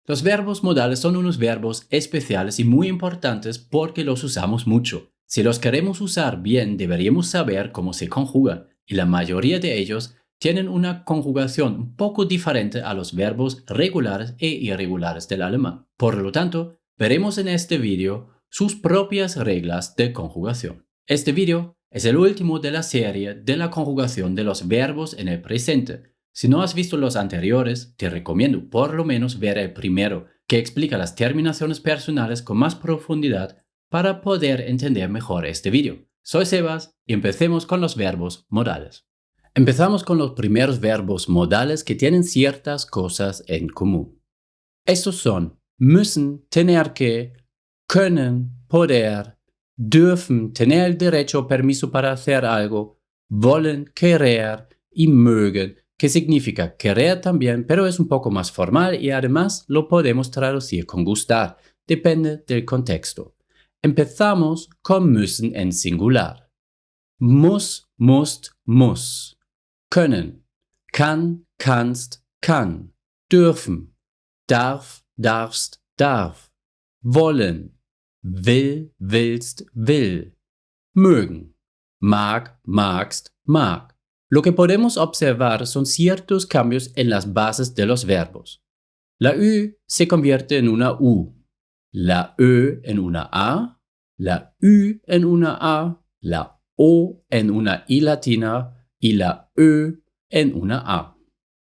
Los verbos modales son unos verbos especiales y muy importantes porque los usamos mucho. Si los queremos usar bien, deberíamos saber cómo se conjugan, y la mayoría de ellos tienen una conjugación un poco diferente a los verbos regulares e irregulares del alemán. Por lo tanto, veremos en este vídeo sus propias reglas de conjugación. Este vídeo es el último de la serie de la conjugación de los verbos en el presente. Si no has visto los anteriores, te recomiendo por lo menos ver el primero, que explica las terminaciones personales con más profundidad para poder entender mejor este vídeo. Soy Sebas y empecemos con los verbos modales. Empezamos con los primeros verbos modales que tienen ciertas cosas en común. Estos son müssen, tener que, können, poder, dürfen, tener el derecho o permiso para hacer algo, wollen, querer y mögen, que significa querer también, pero es un poco más formal y además lo podemos traducir con gustar, depende del contexto. Empezamos con müssen en singular. Muss, musst, muss. Können, kann, kannst, kann. Dürfen, darf, darfst, darf. Wollen, will, willst, will. Mögen, mag, magst, mag. Lo que podemos observar son ciertos cambios en las bases de los verbos. La U se convierte en una U, la Ö en una A, la U en una A, la O en una I latina y la Ö en una A.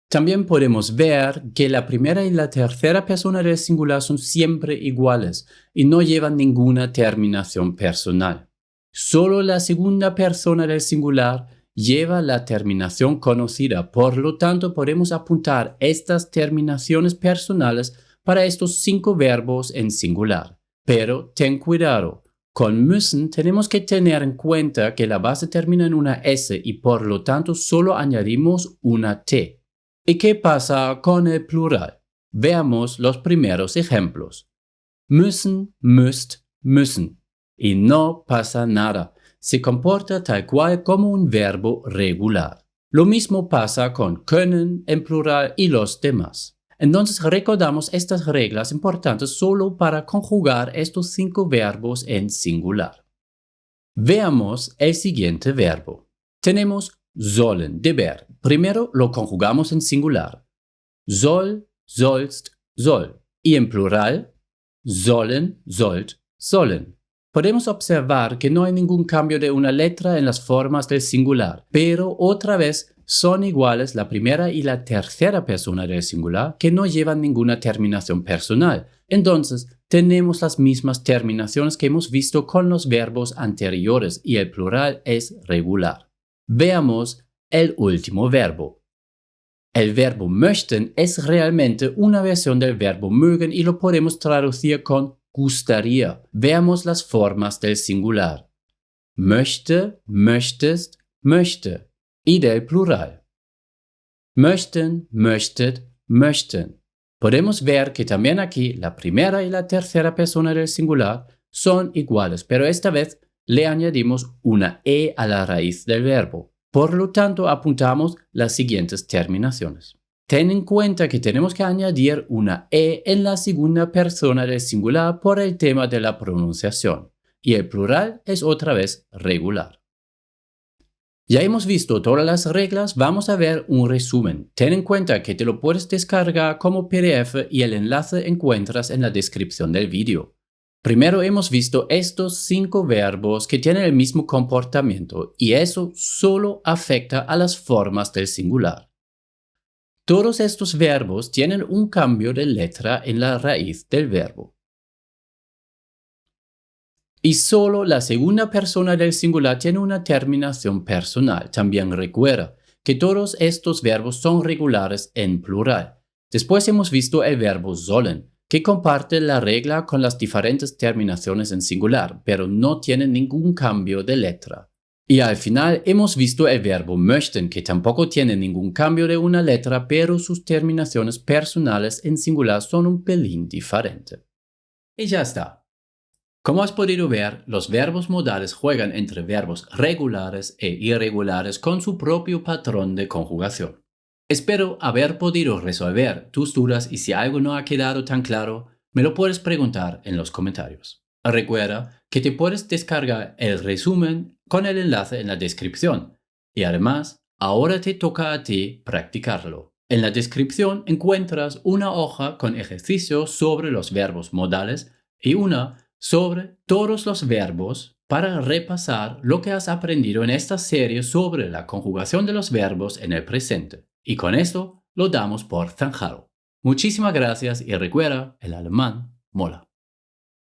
También podemos ver que la primera y la tercera persona del singular son siempre iguales y no llevan ninguna terminación personal. Solo la segunda persona del singular lleva la terminación conocida, por lo tanto podemos apuntar estas terminaciones personales para estos 5 verbos en singular. Pero ten cuidado, con müssen tenemos que tener en cuenta que la base termina en una S y por lo tanto solo añadimos una T. ¿Y qué pasa con el plural? Veamos los primeros ejemplos. Müssen, müsst, müssen. Y no pasa nada. Se comporta tal cual como un verbo regular. Lo mismo pasa con können en plural y los demás. Entonces recordamos estas reglas importantes solo para conjugar estos 5 verbos en singular. Veamos el siguiente verbo. Tenemos sollen, deber. Primero lo conjugamos en singular. Soll, sollst, soll. Y en plural, sollen, sollt, sollen. Podemos observar que no hay ningún cambio de una letra en las formas del singular, pero otra vez son iguales la primera y la tercera persona del singular que no llevan ninguna terminación personal. Entonces, tenemos las mismas terminaciones que hemos visto con los verbos anteriores y el plural es regular. Veamos el último verbo. El verbo möchten es realmente una versión del verbo mögen y lo podemos traducir con gustaría. Veamos las formas del singular. Möchte, möchtest, möchte. Y del plural. Möchten, möchtet, möchten. Podemos ver que también aquí la primera y la tercera persona del singular son iguales, pero esta vez le añadimos una E a la raíz del verbo. Por lo tanto, apuntamos las siguientes terminaciones. Ten en cuenta que tenemos que añadir una E en la segunda persona del singular por el tema de la pronunciación, y el plural es otra vez regular. Ya hemos visto todas las reglas, vamos a ver un resumen. Ten en cuenta que te lo puedes descargar como PDF y el enlace encuentras en la descripción del vídeo. Primero hemos visto estos 5 verbos que tienen el mismo comportamiento y eso solo afecta a las formas del singular. Todos estos verbos tienen un cambio de letra en la raíz del verbo. Y solo la segunda persona del singular tiene una terminación personal. También recuerda que todos estos verbos son regulares en plural. Después hemos visto el verbo sollen, que comparte la regla con las diferentes terminaciones en singular, pero no tiene ningún cambio de letra. Y al final hemos visto el verbo möchten, que tampoco tiene ningún cambio de una letra, pero sus terminaciones personales en singular son un pelín diferentes. Y ya está. Como has podido ver, los verbos modales juegan entre verbos regulares e irregulares con su propio patrón de conjugación. Espero haber podido resolver tus dudas y si algo no ha quedado tan claro, me lo puedes preguntar en los comentarios. Recuerda que te puedes descargar el resumen con el enlace en la descripción y además, ahora te toca a ti practicarlo. En la descripción encuentras una hoja con ejercicios sobre los verbos modales y una sobre todos los verbos para repasar lo que has aprendido en esta serie sobre la conjugación de los verbos en el presente. Y con esto lo damos por zanjado. Muchísimas gracias y recuerda, el alemán mola.